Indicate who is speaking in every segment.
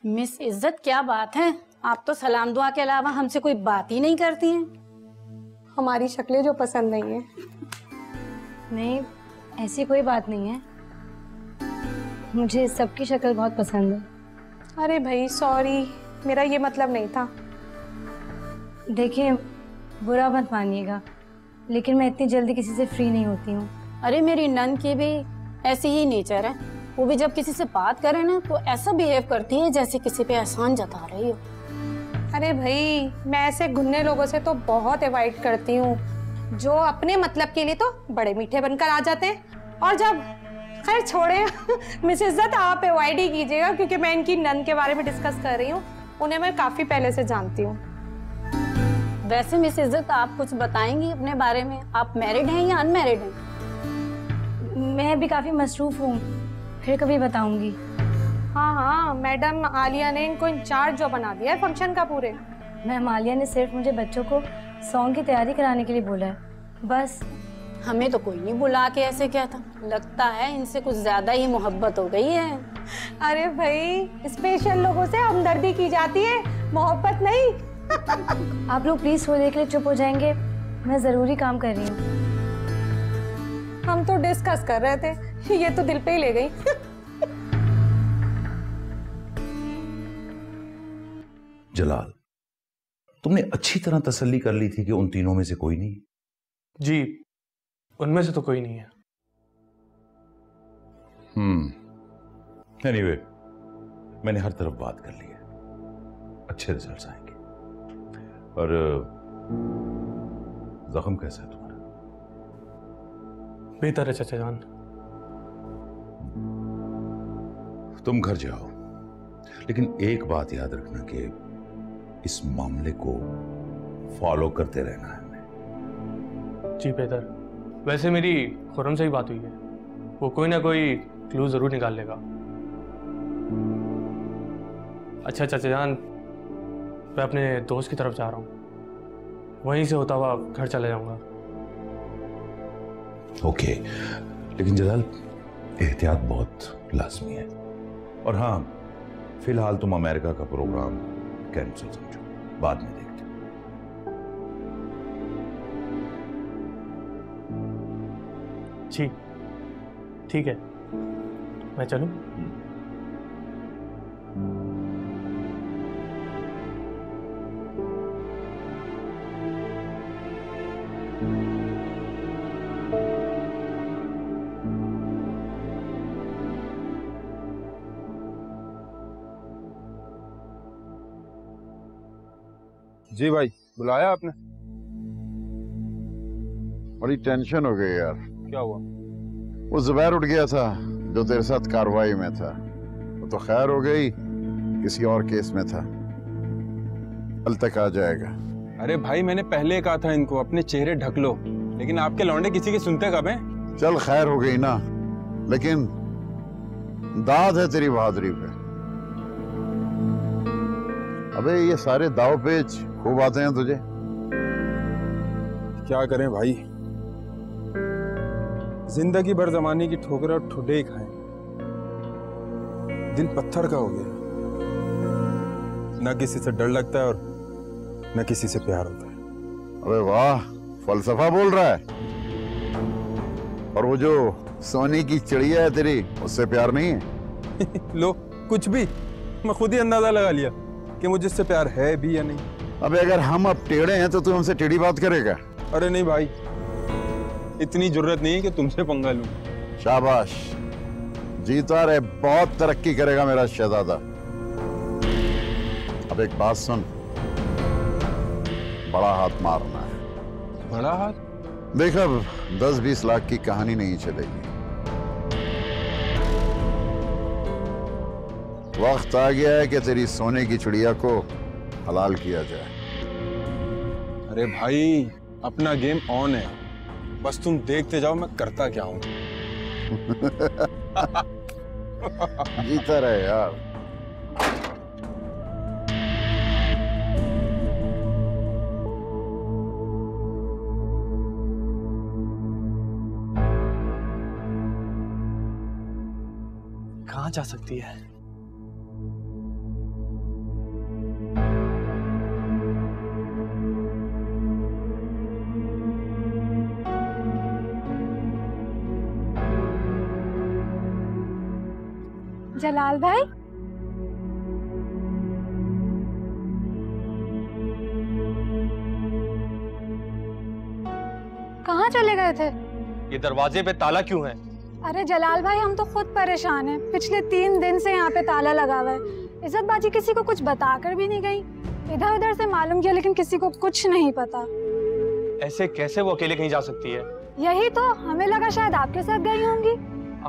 Speaker 1: Miss इज्जत, क्या बात है, आप तो सलाम दुआ के अलावा हमसे कोई बात ही नहीं करती हैं।
Speaker 2: हमारी शक्लें जो पसंद नहीं है।
Speaker 3: नहीं, ऐसी कोई बात नहीं है, मुझे सबकी शक्ल बहुत पसंद है।
Speaker 2: अरे भाई सॉरी, मेरा ये मतलब नहीं था।
Speaker 3: देखिए, बुरा मत मानिएगा, लेकिन मैं इतनी जल्दी किसी से फ्री नहीं होती हूँ।
Speaker 1: अरे मेरी नन की भी ऐसी ही नेचर है, वो भी जब किसी से बात करे ना तो ऐसा बिहेव करती है जैसे किसी पे एहसान जता रही हो।
Speaker 2: अरे भाई, मैं ऐसे घुन्ने लोगों से तो बहुत अवॉइड करती हूँ, जो अपने मतलब के लिए तो बड़े मीठे बनकर आ जाते हैं, और जब खैर छोड़े मिस इज्जत, आप अवॉइड ही कीजिएगा, क्योंकि मैं इनकी नन के बारे में डिस्कस कर रही हूँ। उन्हें मैं काफी पहले से जानती हूँ।
Speaker 1: वैसे मिस इज्जत, आप कुछ बताएंगी अपने बारे में? आप मैरिड हैं या अनमैरिड हैं?
Speaker 3: मैं भी काफी मसरूफ हूँ, फिर कभी बताऊंगी।
Speaker 2: हाँ हाँ, मैडम आलिया ने इनको इंचार्ज जो बना दिया है फंक्शन का पूरे।
Speaker 3: मैम आलिया ने सिर्फ मुझे बच्चों को सॉन्ग की तैयारी कराने के लिए बोला है, बस।
Speaker 1: हमें तो कोई नहीं बुला के ऐसे क्या था, लगता है इनसे कुछ ज्यादा ही मोहब्बत हो गई है।
Speaker 2: अरे भाई, स्पेशल लोगों से हमदर्दी की जाती है, मोहब्बत नहीं।
Speaker 3: आप लोग प्लीज थोड़ी देर के लिए चुप हो जाएंगे, मैं जरूरी काम कर रही हूँ।
Speaker 2: हम तो डिस्कस कर रहे थे, ये तो दिल पे ही ले गई।
Speaker 4: जलाल, तुमने अच्छी तरह तसल्ली कर ली थी कि उन तीनों में से कोई नहीं?
Speaker 5: जी, उनमें से तो कोई नहीं है।
Speaker 4: एनीवे, मैंने हर तरफ बात कर ली है, अच्छे रिजल्ट्स आएंगे। और जख्म कैसा है तुम्हारा?
Speaker 5: बेहतर है चाचा जान।
Speaker 4: तुम घर जाओ, लेकिन एक बात याद रखना कि इस मामले को फॉलो करते रहना है हमें।
Speaker 5: जी बेहतर। वैसे मेरी खुर्रम से ही बात हुई है, वो कोई ना कोई क्लू जरूर निकाल लेगा। अच्छा चाचा जान, मैं अपने दोस्त की तरफ जा रहा हूँ, वहीं से होता हुआ घर चला जाऊंगा।
Speaker 4: ओके, लेकिन जलाल, एहतियात बहुत लाजमी है। और हाँ, फिलहाल तुम अमेरिका का प्रोग्राम कैंसिल समझो, बाद में देखते हैं।
Speaker 5: जी ठीक है, मैं चलूं?
Speaker 6: जी भाई, बुलाया आपने? बड़ी टेंशन हो गई यार।
Speaker 5: क्या हुआ?
Speaker 6: वो जुबैर उठ गया था जो तेरे साथ कार्रवाई में था, वो तो खैर हो गई, किसी और केस में था, कल तक आ जाएगा।
Speaker 7: अरे भाई, मैंने पहले कहा था इनको अपने चेहरे ढक लो, लेकिन आपके लौंडे किसी की सुनते कब हैं?
Speaker 6: चल खैर हो गई ना, लेकिन दाद है तेरी बहादुरी पे। अबे ये सारे दाव पेच खूब आते हैं तुझे।
Speaker 7: क्या करें भाई, जिंदगी भर जमाने की ठोकर और ठुड्डे ही खाए, दिल पत्थर का हो गया। न किसी से डर लगता है और न किसी से प्यार होता है।
Speaker 6: अबे वाह, फलसफा बोल रहा है। और वो जो सोने की चिड़िया है तेरी, उससे प्यार नहीं है?
Speaker 7: लो, कुछ भी, मैं खुद ही अंदाजा लगा लिया कि मुझे इससे प्यार है भी या नहीं।
Speaker 6: अबे अगर हम अब टेढ़े हैं तो तू हमसे टेढ़ी बात करेगा?
Speaker 7: अरे नहीं भाई, इतनी जरूरत नहीं है कि तुमसे पंगा लूं।
Speaker 6: शाबाश, जीता रहे, बहुत तरक्की करेगा मेरा शहजादा। अब एक बात सुन, बड़ा हाथ मारना है।
Speaker 7: बड़ा हाथ?
Speaker 6: देख, अब 10-20 लाख की कहानी नहीं चलेगी। वक्त आ गया है कि तेरी सोने की चिड़िया को हलाल किया जाए।
Speaker 7: अरे भाई, अपना गेम ऑन है, बस तुम देखते जाओ मैं करता क्या हूं।
Speaker 6: जीता रहे यार।
Speaker 5: कहाँ जा सकती है?
Speaker 3: जलाल भाई, कहाँ चले गए थे?
Speaker 5: ये दरवाजे पे ताला क्यों है?
Speaker 3: अरे जलाल भाई, हम तो खुद परेशान हैं। पिछले 3 दिन से यहाँ पे ताला लगा हुआ है। इज्जत बाजी किसी को कुछ बताकर भी नहीं गई। इधर उधर से मालूम किया लेकिन किसी को कुछ नहीं पता।
Speaker 5: ऐसे कैसे वो अकेले कहीं जा सकती है?
Speaker 3: यही तो हमें लगा शायद आपके साथ गई होंगी।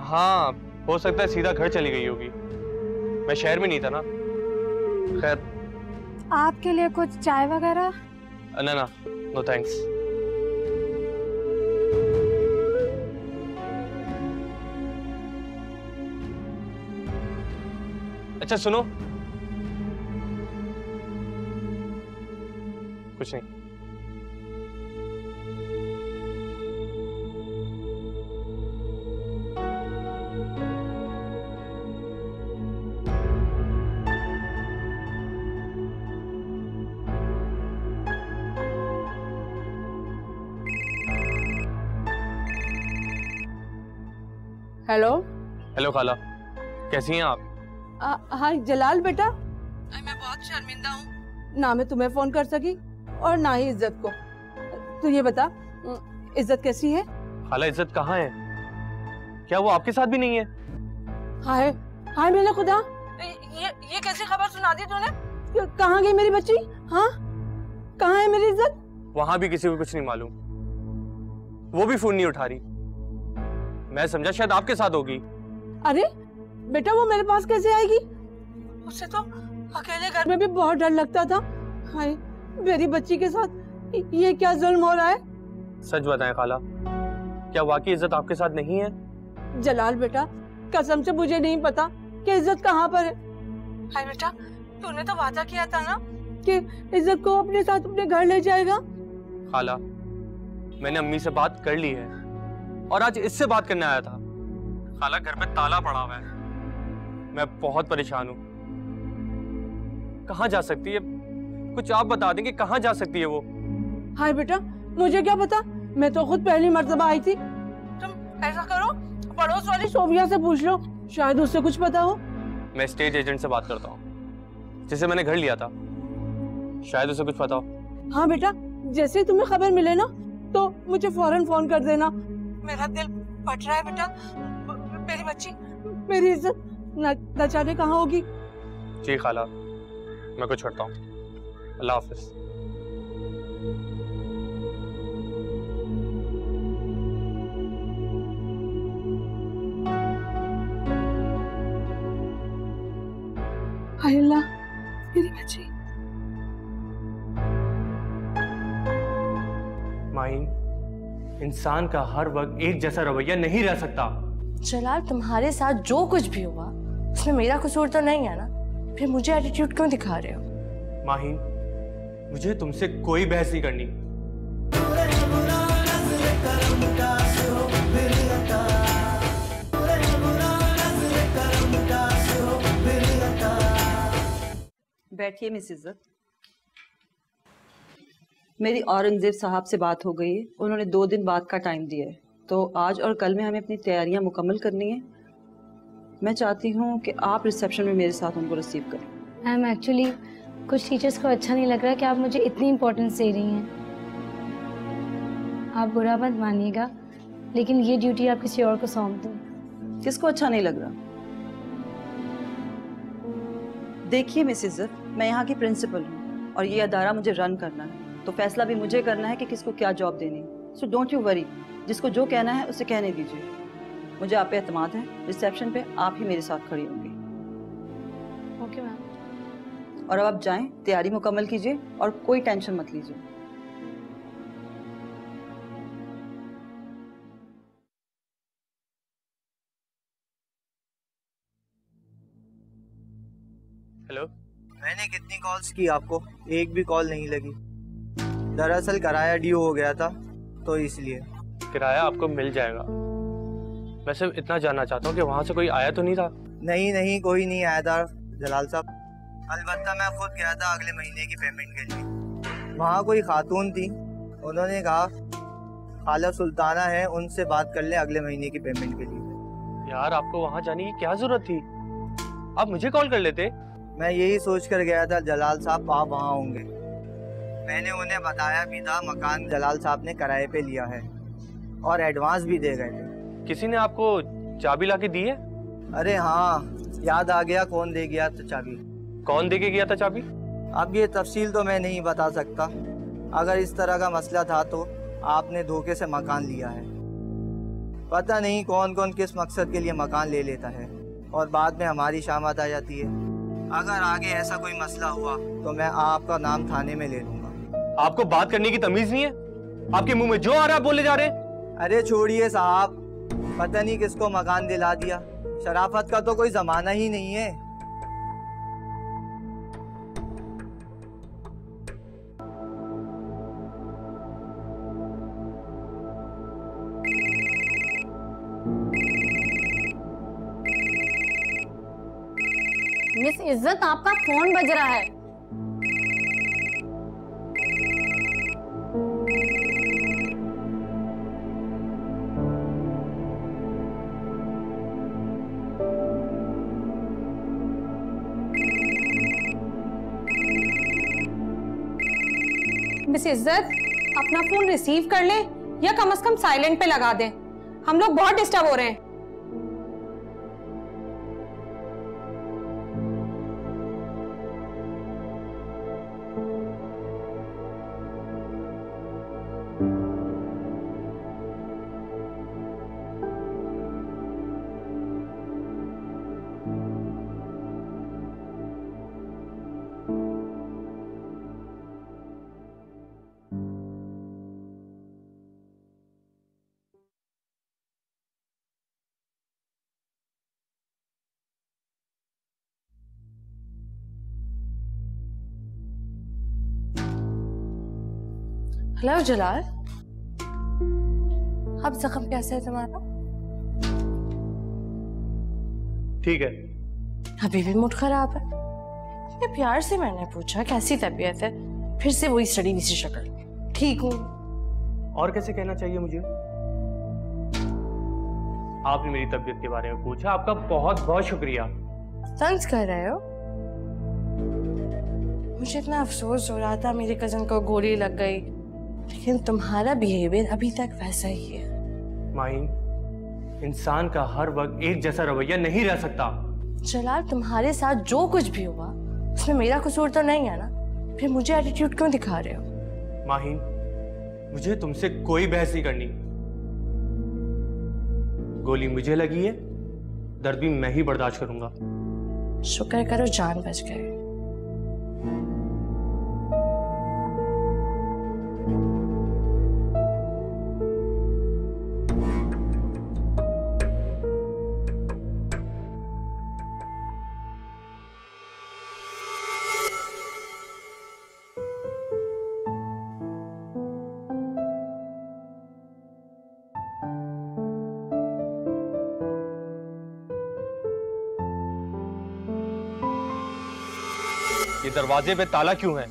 Speaker 5: हाँ, हो सकता है सीधा घर चली गई होगी। मैं शहर में नहीं था ना। खैर,
Speaker 3: आपके लिए कुछ चाय वगैरह?
Speaker 5: ना ना, नो थैंक्स। अच्छा सुनो, कुछ नहीं।
Speaker 8: हेलो।
Speaker 5: हेलो खाला, कैसी हैं आप?
Speaker 8: हाँ जलाल बेटा, मैं बहुत शर्मिंदा हूँ। ना मैं तुम्हें फोन कर सकी और ना ही इज्जत को। तू ये बता, इज्जत कैसी है?
Speaker 5: खाला, इज्जत कहाँ है? क्या वो आपके साथ भी नहीं है?
Speaker 8: हाय हाय मैंने खुदा, ये कैसी खबर सुना दी तूने? कहाँ गई मेरी बच्ची? हाँ, कहाँ है मेरी इज्जत?
Speaker 5: वहां भी किसी को कुछ नहीं मालूम। वो भी फोन नहीं उठा रही। मैं समझा शायद आपके साथ होगी।
Speaker 8: अरे बेटा, वो मेरे पास कैसे आएगी? उससे तो अकेले घर में भी बहुत डर लगता था। हाय, मेरी बच्ची के साथ ये क्या जुल्म हो रहा है?
Speaker 5: सच बताएं खाला, क्या वाकई इज्जत आपके साथ नहीं है?
Speaker 8: जलाल बेटा, कसम से मुझे नहीं पता कि इज्जत कहाँ पर है। हाय बेटा, तूने तो वादा किया था ना कि इज्जत को अपने साथ अपने घर ले जाएगा।
Speaker 5: खाला, मैंने अम्मी से बात कर ली है और आज इससे बात करने आया था। खाला, घर पे ताला पड़ा हुआ है। मैं बहुत परेशान हूँ। कहाँ जा सकती है? कुछ आप बता दें कि कहाँ जा सकती है वो?
Speaker 8: हाय बेटा, मुझे क्या पता, मैं तो खुद पहली मर्तबा आई थी। तुम ऐसा करो, पड़ोस वाली सोबिया से पूछ लो, शायद उससे कुछ पता हो।
Speaker 5: मैं स्टेज एजेंट से बात करता हूँ, जिसे मैंने घर लिया था। शायद उसे कुछ पता हो।
Speaker 8: हाँ बेटा, जैसे ही तुम्हें खबर मिले ना तो मुझे फौरन फोन कर देना। मेरा दिल फट रहा है बेटा। मेरी बच्ची, मेरी इज्जत न जाने कहाँ होगी।
Speaker 5: जी खाला, मैं कुछ छोड़ता हूँ। अल्लाह हाफिज।
Speaker 8: हाय अल्लाह, मेरी बच्ची।
Speaker 5: माहीन, इंसान का हर वक्त एक जैसा रवैया नहीं रह सकता।
Speaker 9: जलाल, तुम्हारे साथ जो कुछ भी हुआ उसमें मेरा कसूर तो नहीं है ना? फिर मुझे एटीट्यूड क्यों दिखा रहे हो?
Speaker 5: माहीन, मुझे तुमसे कोई बहस नहीं करनी।
Speaker 10: बैठिए मिस इज्जत। मेरी औरंगजेब साहब से बात हो गई है। उन्होंने 2 दिन बाद का टाइम दिया है, तो आज और कल में हमें अपनी तैयारियां मुकम्मल करनी है। मैं चाहती हूँ कि आप रिसेप्शन में मेरे साथ उनको रिसीव करें।
Speaker 3: मैम, एक्चुअली कुछ टीचर्स को अच्छा नहीं लग रहा कि आप मुझे इतनी इम्पोर्टेंस दे रही हैं। आप बुरा मत मानिएगा, लेकिन ये ड्यूटी आप किसी और को सौंप दो।
Speaker 10: किसको अच्छा नहीं लग रहा? देखिए मिस इज्जत, मैं यहाँ की प्रिंसिपल हूँ और ये अदारा मुझे रन करना है, तो फैसला भी मुझे करना है कि किसको क्या जॉब देनी है। सो डोंट यू वरी, जिसको जो कहना है उसे कहने दीजिए। मुझे आप पे एतमाद है। रिसेप्शन पे आप ही मेरे साथ खड़ी होंगी।
Speaker 3: Okay ma'am.
Speaker 10: और अब आप जाएं, तैयारी मुकम्मल कीजिए और कोई टेंशन मत लीजिए।
Speaker 5: हेलो।
Speaker 11: मैंने कितनी कॉल्स की आपको, एक भी कॉल नहीं लगी। दरअसल किराया ड्यू हो गया था तो इसलिए।
Speaker 5: किराया आपको मिल जाएगा। मैं सिर्फ इतना जानना चाहता हूँ कि वहाँ से कोई आया तो नहीं था?
Speaker 11: नहीं नहीं, कोई नहीं आया था जलाल साहब। अलबत्ता मैं खुद गया था अगले महीने की पेमेंट के लिए। वहाँ कोई खातून थी, उन्होंने कहा खाला सुल्ताना है, उनसे बात कर ले अगले महीने की पेमेंट के लिए।
Speaker 5: यार, आपको वहाँ जाने की क्या जरूरत थी? आप मुझे कॉल कर लेते।
Speaker 11: मैं यही सोच कर गया था जलाल साहब आप वहाँ होंगे। मैंने उन्हें बताया भी था मकान जलाल साहब ने किराए पे लिया है और एडवांस भी दे गए थे।
Speaker 5: किसी ने आपको चाबी लाके दी है?
Speaker 11: अरे हाँ, याद आ गया, कौन दे गया था चाबी।
Speaker 5: कौन दे के गया था चाबी?
Speaker 11: अब ये तफसील तो मैं नहीं बता सकता। अगर इस तरह का मसला था तो आपने धोखे से मकान लिया है। पता नहीं कौन कौन किस मकसद के लिए मकान ले लेता है और बाद में हमारी शामत आ जाती है। अगर आगे ऐसा कोई मसला हुआ तो मैं आपका नाम थाने में ले लूंगा।
Speaker 5: आपको बात करने की तमीज नहीं है? आपके मुंह में जो आ रहा है बोले जा रहे हैं।
Speaker 11: अरे छोड़िए साहब, पता नहीं किसको मकान दिला दिया। शराफत का तो कोई जमाना ही नहीं है।
Speaker 1: मिस इज्जत, आपका फोन बज रहा है।
Speaker 2: मिस इज्जत, अपना फोन रिसीव कर ले या कम से कम साइलेंट पे लगा दे। हम लोग बहुत डिस्टर्ब हो रहे हैं।
Speaker 9: हेलो जलाल, अब जख्म कैसा है तुम्हारा?
Speaker 5: ठीक है।
Speaker 9: अभी भी मूड खराब है? इतने प्यार से मैंने पूछा कैसी तबीयत है, फिर से वही सड़ी हुई सी शक्ल। ठीक हूँ।
Speaker 5: और कैसे कहना चाहिए मुझे? आपने मेरी तबीयत के बारे में पूछा, आपका बहुत बहुत शुक्रिया।
Speaker 9: तंज कर रहे हो? मुझे इतना अफसोस हो रहा था मेरे कजन को गोली लग गई, लेकिन तुम्हारा बिहेवियर अभी तक वैसा ही है।
Speaker 5: माहिन, इंसान का हर वक्त एक जैसा रवैया नहीं रह सकता।
Speaker 9: जलाल, तुम्हारे साथ जो कुछ भी हुआ उसमें मेरा कसूर तो नहीं है ना? फिर मुझे एटीट्यूड क्यों दिखा रहे हो?
Speaker 5: माहिन, मुझे तुमसे कोई बहस नहीं करनी। गोली मुझे लगी है, दर्द भी मैं ही बर्दाश्त करूंगा।
Speaker 9: शुक्र करो जान बच गए।
Speaker 5: ये दरवाजे पे ताला क्यों है?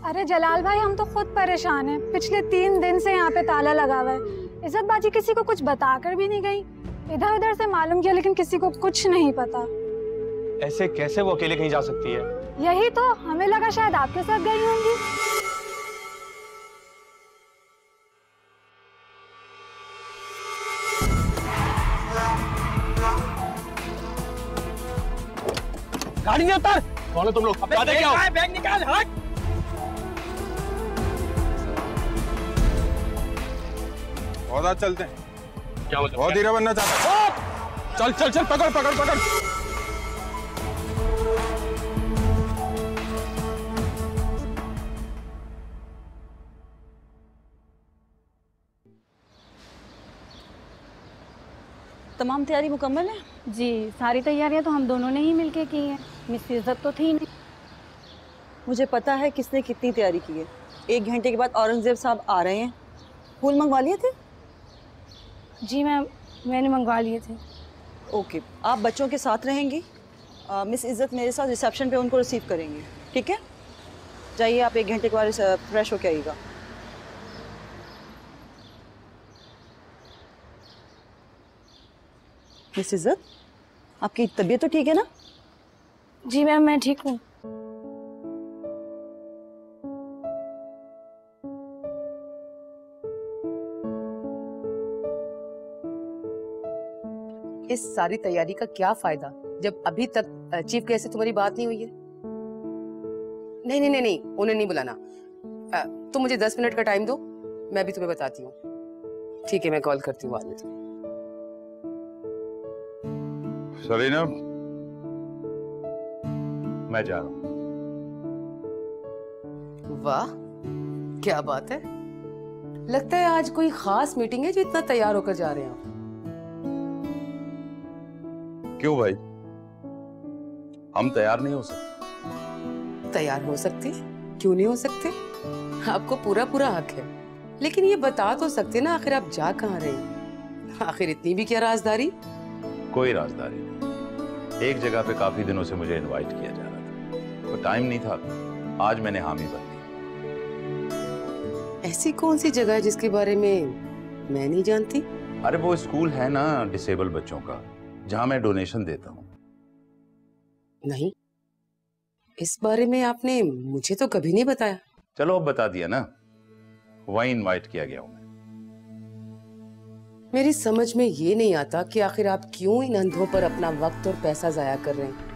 Speaker 3: अरे जलाल भाई, हम तो खुद परेशान हैं। पिछले 3 दिन से यहाँ पे ताला लगा हुआ है। इज्जत बाजी किसी को कुछ बताकर भी नहीं गई। इधर उधर से मालूम किया लेकिन किसी को कुछ नहीं पता।
Speaker 5: ऐसे कैसे वो अकेले कहीं जा सकती है?
Speaker 3: यही तो हमें लगा शायद आपके साथ गई होंगी।
Speaker 5: गाड़ी में उतर। कौन हो तुम लोग?
Speaker 12: बैग निकाल, हट।
Speaker 7: बहुत आज चलते हैं।
Speaker 5: क्या मतलब?
Speaker 7: बहुत धीरे बनना चाहता है। चल चल चल, पकड़ पकड़ पकड़।
Speaker 10: तमाम तैयारी मुकम्मल है?
Speaker 1: जी, सारी तैयारियां तो हम दोनों ने ही मिलके की हैं। मिस इज्जत तो थी नहीं।
Speaker 10: मुझे पता है किसने कितनी तैयारी की है। 1 घंटे के बाद औरंगजेब साहब आ रहे हैं। फूल मंगवा लिए थे?
Speaker 3: जी मैम, मैंने मंगवा लिए थे।
Speaker 10: ओके, आप बच्चों के साथ रहेंगी। मिस इज्जत मेरे साथ रिसेप्शन पे उनको रिसीव करेंगे, ठीक है? जाइए, आप 1 घंटे के बाद फ्रेश होके आइएगा। मिस इज्जत, आपकी तबीयत तो ठीक है ना?
Speaker 9: जी मैम, मैं ठीक हूँ।
Speaker 12: इस सारी तैयारी का क्या फायदा जब अभी तक चीफ गेस्ट से तुम्हारी बात नहीं हुई है? नहीं नहीं नहीं नहीं, उन्हें नहीं बुलाना। तुम मुझे 10 मिनट का टाइम दो, मैं भी तुम्हें बताती हूँ। ठीक है, मैं कॉल करती हूँ बाद में तुम्हें।
Speaker 4: सलीना, मैं जा रहा हूँ।
Speaker 12: वाह, क्या बात है। लगता है आज कोई खास मीटिंग है जो इतना तैयार होकर जा रहे हैं।
Speaker 4: क्यों भाई, हम तैयार नहीं हो सकते?
Speaker 12: तैयार हो सकते, क्यों नहीं हो सकते? आपको पूरा पूरा हक है, लेकिन ये बता तो सकते ना आखिर आप जा कहाँ रहे हैं? आखिर इतनी भी क्या राजदारी?
Speaker 4: कोई राजदारी नहीं। एक जगह पे काफी दिनों से मुझे इनवाइट किया जा रहा था, तो टाइम नहीं था। आज मैंने हामी भर दी।
Speaker 12: ऐसी कौन सी जगह है जिसके बारे में मैं नहीं जानती?
Speaker 4: अरे वो स्कूल है ना डिसेबल बच्चों का, जहां मैं डोनेशन देता हूँ।
Speaker 12: नहीं, इस बारे में आपने मुझे तो कभी नहीं बताया।
Speaker 4: चलो अब बता दिया ना, वहीं इनवाइट किया गया हूं मैं।
Speaker 12: मेरी समझ में ये नहीं आता कि आखिर आप क्यों इन अंधों पर अपना वक्त और पैसा जाया कर रहे हैं।